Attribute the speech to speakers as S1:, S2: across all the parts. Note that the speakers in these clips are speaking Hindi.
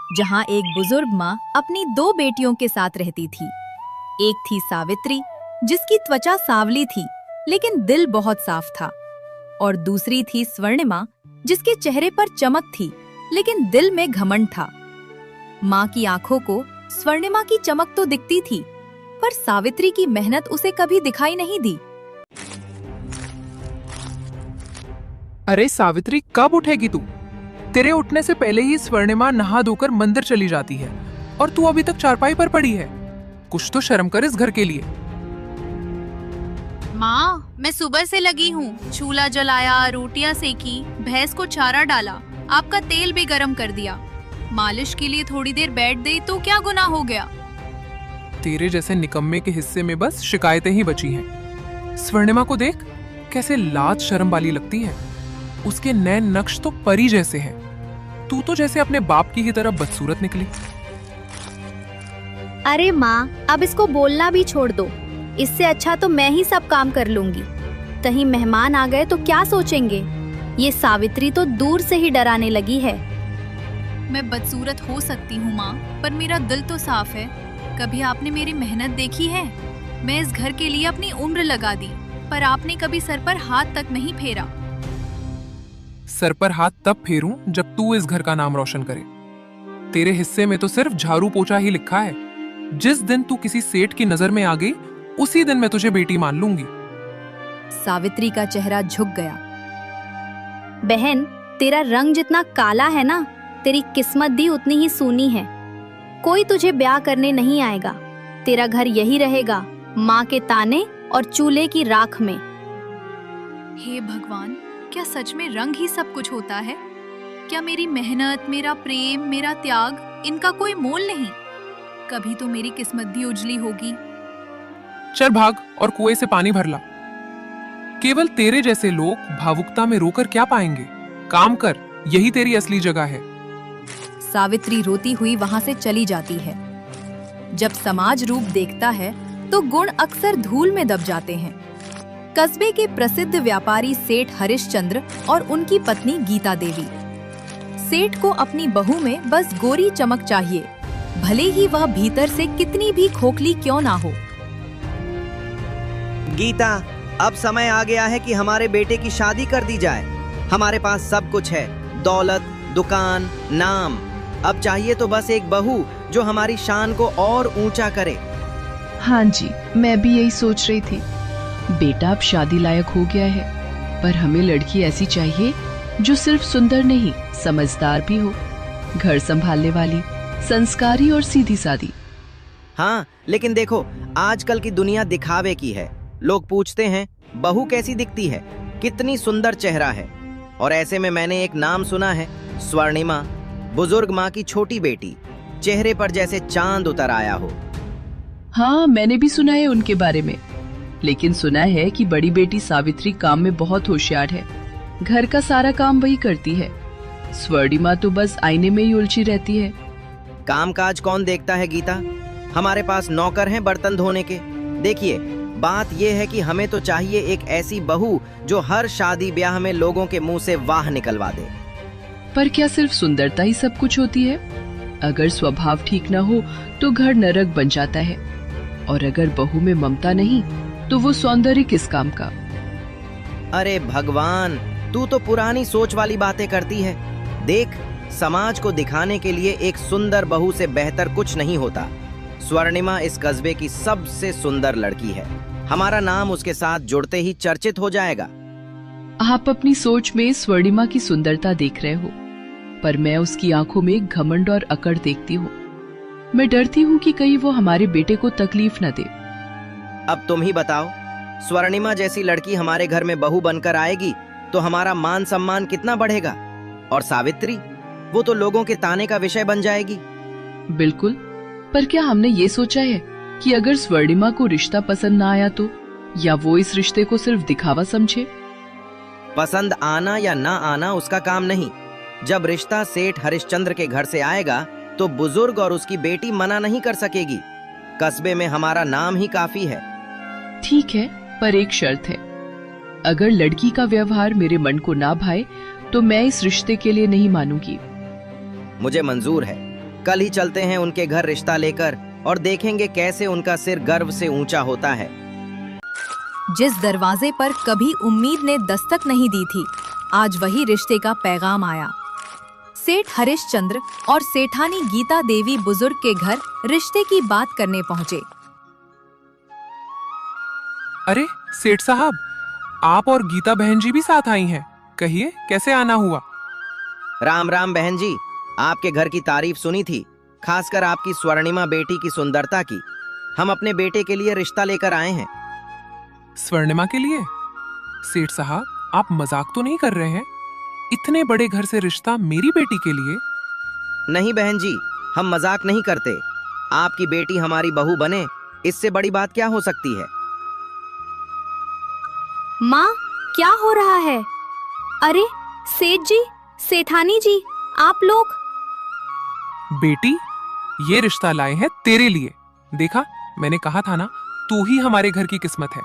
S1: जहाँ एक बुजुर्ग माँ अपनी 2 बेटियों के साथ रहती थी। एक थी सावित्री, जिसकी त्वचा सांवली थी लेकिन दिल बहुत साफ था, और दूसरी थी स्वर्णिमा, जिसके चेहरे पर चमक थी लेकिन दिल में घमंड था। माँ की आंखों को स्वर्णिमा की चमक तो दिखती थी, पर सावित्री की मेहनत उसे कभी दिखाई नहीं दी।
S2: अरे सावित्री, कब उठेगी तू? तेरे उठने से पहले ही स्वर्णिमा नहा धोकर मंदिर चली जाती है और तू अभी तक चारपाई पर पड़ी है। कुछ तो शर्म कर इस घर के लिए।
S3: माँ, मैं सुबह से लगी हूँ। चूल्हा जलाया, रोटियां सेकी, भैंस को चारा डाला, आपका तेल भी गरम कर दिया। मालिश के लिए थोड़ी देर बैठ गई तो क्या गुनाह हो गया?
S2: तेरे जैसे निकम्मे के हिस्से में बस शिकायतें ही बची हैं। स्वर्णिमा को देख, कैसे लाज शर्म वाली लगती है। उसके नैन नक्श तो परी जैसे हैं। तू तो जैसे अपने बाप की ही तरह बदसूरत निकली।
S4: अरे माँ, अब इसको बोलना भी छोड़ दो। इससे अच्छा तो मैं ही सब काम कर लूंगी। कहीं मेहमान आ गए तो क्या सोचेंगे? ये सावित्री तो दूर से ही डराने लगी है।
S3: मैं बदसूरत हो सकती हूँ माँ, पर मेरा दिल तो साफ है। कभी आपने मेरी मेहनत देखी है? मैं इस घर के लिए अपनी उम्र लगा दी, पर आपने कभी सर पर हाथ तक नहीं फेरा।
S2: सर पर हाथ तब फेरूं जब तू इस घर का नाम रोशन करे। तेरे हिस्से में तो सिर्फ झाड़ू पोछा ही लिखा है। जिस दिन तू किसी सेठ की नजर में आ गई, उसी दिन मैं तुझे बेटी मान लूंगी।
S1: सावित्री का चेहरा झुक गया।
S4: बहन, तेरा रंग जितना काला है ना, तेरी किस्मत भी उतनी ही सूनी है। कोई तुझे ब्याह करने नहीं आएगा। तेरा घर यही रहेगा, माँ के ताने और चूल्हे की राख में।
S3: हे भगवान, क्या सच में रंग ही सब कुछ होता है? क्या मेरी मेहनत, मेरा प्रेम, मेरा त्याग, इनका कोई मोल नहीं? कभी तो मेरी किस्मत भी उजली होगी।
S2: चल भाग और कुएं से पानी भर ला। केवल तेरे जैसे लोग भावुकता में रोकर क्या पाएंगे? काम कर, यही तेरी असली जगह है।
S1: सावित्री रोती हुई वहां से चली जाती है। जब समाज रूप देखता है तो गुण अक्सर धूल में दब जाते हैं। कस्बे के प्रसिद्ध व्यापारी सेठ हरिश्चंद्र और उनकी पत्नी गीता देवी। सेठ को अपनी बहू में बस गोरी चमक चाहिए, भले ही वह भीतर से कितनी भी खोखली क्यों ना हो।
S5: गीता, अब समय आ गया है कि हमारे बेटे की शादी कर दी जाए। हमारे पास सब कुछ है, दौलत, दुकान, नाम। अब चाहिए तो बस एक बहू जो हमारी शान को और ऊंचा करे।
S6: हाँ जी, मैं भी यही सोच रही थी। बेटा अब शादी लायक हो गया है, पर हमें लड़की ऐसी चाहिए जो सिर्फ सुंदर नहीं, समझदार भी हो, घर संभालने वाली, संस्कारी और सीधी सादी।
S5: हाँ, लेकिन देखो, आजकल की दुनिया दिखावे की है। लोग पूछते हैं बहू कैसी दिखती है, कितनी सुंदर चेहरा है। और ऐसे में मैंने एक नाम सुना है, स्वर्णिमा, बुजुर्ग माँ की छोटी बेटी, चेहरे पर जैसे चांद उतर आया हो।
S6: हाँ, मैंने भी सुना है उनके बारे में, लेकिन सुना है कि बड़ी बेटी सावित्री काम में बहुत होशियार है। घर का सारा काम वही करती है। स्वर्णिमा तो बस आईने में ही उलझी रहती है।
S5: काम काज कौन देखता है गीता? हमारे पास नौकर हैं बर्तन धोने के। देखिए, बात यह है कि हमें तो चाहिए एक ऐसी बहू जो हर शादी ब्याह में लोगों के मुंह से वाह निकलवा दे।
S6: पर क्या सिर्फ सुंदरता ही सब कुछ होती है? अगर स्वभाव ठीक न हो तो घर नरक बन जाता है, और अगर बहू में ममता नहीं तो वो सौंदर्य किस काम का?
S5: अरे भगवान, तू तो पुरानी सोच वाली बातें करती है। देख, समाज को दिखाने के लिए एक सुंदर बहू से बेहतर कुछ नहीं होता। स्वर्णिमा इस कस्बे की सबसे सुंदर लड़की है। हमारा नाम उसके साथ जुड़ते ही चर्चित हो जाएगा।
S6: आप अपनी सोच में स्वर्णिमा की सुंदरता देख रहे हो, पर मैं उसकी आंखों में घमंड और अकड़ देखती हूँ। मैं डरती हूँ कि कहीं वो हमारे बेटे को तकलीफ न दे।
S5: अब तुम ही बताओ, स्वर्णिमा जैसी लड़की हमारे घर में बहू बनकर आएगी तो हमारा मान सम्मान कितना बढ़ेगा। और सावित्री, वो तो लोगों के ताने का विषय बन जाएगी।
S6: बिल्कुल, पर क्या हमने ये सोचा है कि अगर स्वर्णिमा को रिश्ता पसंद ना आया तो, या वो इस रिश्ते को सिर्फ दिखावा समझे?
S5: पसंद आना या ना आना उसका काम नहीं। जब रिश्ता सेठ हरिश्चंद्र के घर से आएगा तो बुजुर्ग और उसकी बेटी मना नहीं कर सकेगी। कस्बे में हमारा नाम ही काफी है।
S6: ठीक है, पर एक शर्त है। अगर लड़की का व्यवहार मेरे मन को ना भाए तो मैं इस रिश्ते के लिए नहीं मानूंगी।
S5: मुझे मंजूर है, कल ही चलते हैं उनके घर रिश्ता लेकर और देखेंगे कैसे उनका सिर गर्व से ऊंचा होता है।
S1: जिस दरवाजे पर कभी उम्मीद ने दस्तक नहीं दी थी, आज वही रिश्ते का पैगाम आया। सेठ हरिश्चंद्र और सेठानी गीता देवी बुजुर्ग के घर रिश्ते की बात करने पहुंचे।
S2: अरे सेठ साहब, आप और गीता बहन जी भी साथ आई हैं। कहिए कैसे आना हुआ?
S5: राम राम बहन जी, आपके घर की तारीफ सुनी थी, खासकर आपकी स्वर्णिमा बेटी की सुंदरता की। हम अपने बेटे के लिए रिश्ता लेकर आए हैं।
S2: स्वर्णिमा के लिए? सेठ साहब, आप मजाक तो नहीं कर रहे हैं? इतने बड़े घर से रिश्ता मेरी बेटी के लिए?
S5: नहीं बहन जी, हम मजाक नहीं करते। आपकी बेटी हमारी बहू बने, इससे बड़ी बात क्या हो सकती है?
S4: माँ, क्या हो रहा है? अरे सेठ जी, सेठानी जी, आप लोग।
S2: बेटी, ये रिश्ता लाए हैं तेरे लिए। देखा, मैंने कहा था ना, तू ही हमारे घर की किस्मत है।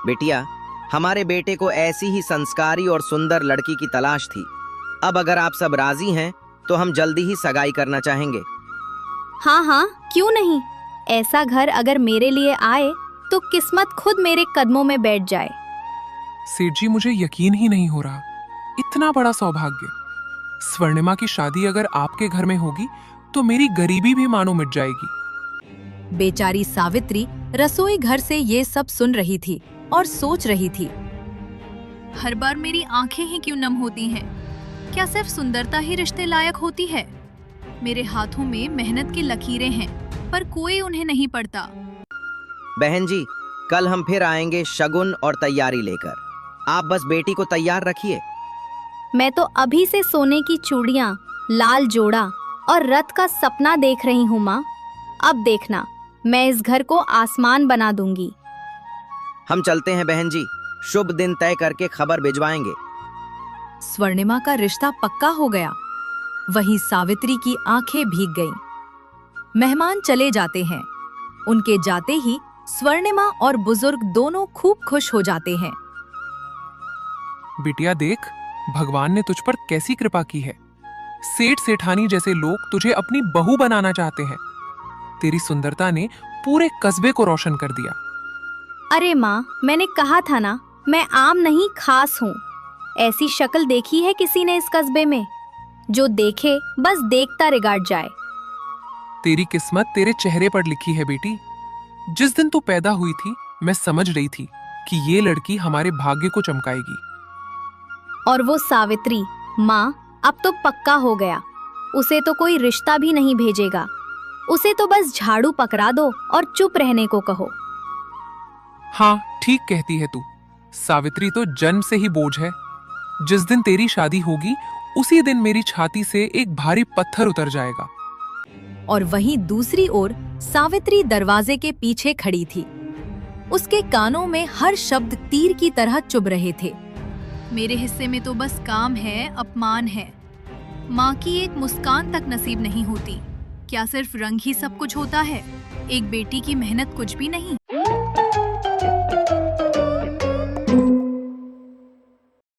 S5: बेटिया, हमारे बेटे को ऐसी ही संस्कारी और सुंदर लड़की की तलाश थी। अब अगर आप सब राजी हैं तो हम जल्दी ही सगाई करना चाहेंगे।
S4: हाँ हाँ, क्यों नहीं। ऐसा घर अगर मेरे लिए आए तो किस्मत खुद मेरे कदमों में बैठ जाए।
S2: सेठ जी, मुझे यकीन ही नहीं हो रहा, इतना बड़ा सौभाग्य। स्वर्णिमा की शादी अगर आपके घर में होगी तो मेरी गरीबी भी मानो मिट जाएगी।
S1: बेचारी सावित्री रसोई घर से ये सब सुन रही थी और सोच रही थी।
S3: हर बार मेरी आंखें ही क्यों नम होती हैं? क्या सिर्फ सुंदरता ही रिश्ते लायक होती है? मेरे हाथों में मेहनत की लकीरें हैं, पर कोई उन्हें नहीं पढ़ता।
S5: बहन जी, कल हम फिर आएंगे शगुन और तैयारी लेकर। आप बस बेटी को तैयार रखिए।
S4: मैं तो अभी से सोने की चूड़ियाँ, लाल जोड़ा और रथ का सपना देख रही हूँ माँ। अब देखना, मैं इस घर को आसमान बना दूंगी।
S5: हम चलते हैं बहन जी, शुभ दिन तय करके खबर भिजवाएंगे।
S1: स्वर्णिमा का रिश्ता पक्का हो गया। वहीं सावित्री की आंखें भीग गईं। मेहमान चले जाते हैं। उनके जाते ही स्वर्णिमा और बुजुर्ग दोनों खूब खुश हो जाते हैं।
S2: बिटिया देख, भगवान ने तुझ पर कैसी कृपा की है। सेठ सेठानी जैसे लोग तुझे अपनी बहू बनाना चाहते हैं। तेरी सुंदरता ने पूरे कस्बे को रोशन कर दिया।
S4: अरे माँ, मैंने कहा था ना, मैं आम नहीं खास हूँ। ऐसी शक्ल देखी है किसी ने इस कस्बे में? जो देखे बस देखता रिगार्ड जाए।
S2: तेरी किस्मत तेरे चेहरे पर लिखी है बेटी। जिस दिन तू पैदा हुई थी, मैं समझ रही थी कि ये लड़की हमारे भाग्य को चमकाएगी।
S4: और वो सावित्री, माँ, अब तो पक्का हो गया। उसे तो कोई रिश्ता भी नहीं भेजेगा। उसे तो बस झाड़ू पकड़ा दो और चुप रहने को कहो।
S2: हाँ, ठीक कहती है तू। सावित्री तो जन्म से ही बोझ है। जिस दिन तेरी शादी होगी, उसी दिन मेरी छाती से एक भारी पत्थर उतर जाएगा।
S1: और वहीं दूसरी ओर सावित्री दरवाजे के पीछे खड़ी थी। उसके कानों में हर शब्द तीर की तरह चुभ रहे थे।
S3: मेरे हिस्से में तो बस काम है, अपमान है। माँ की एक मुस्कान तक नसीब नहीं होती। क्या सिर्फ रंग ही सब कुछ होता है? एक बेटी की मेहनत कुछ भी नहीं?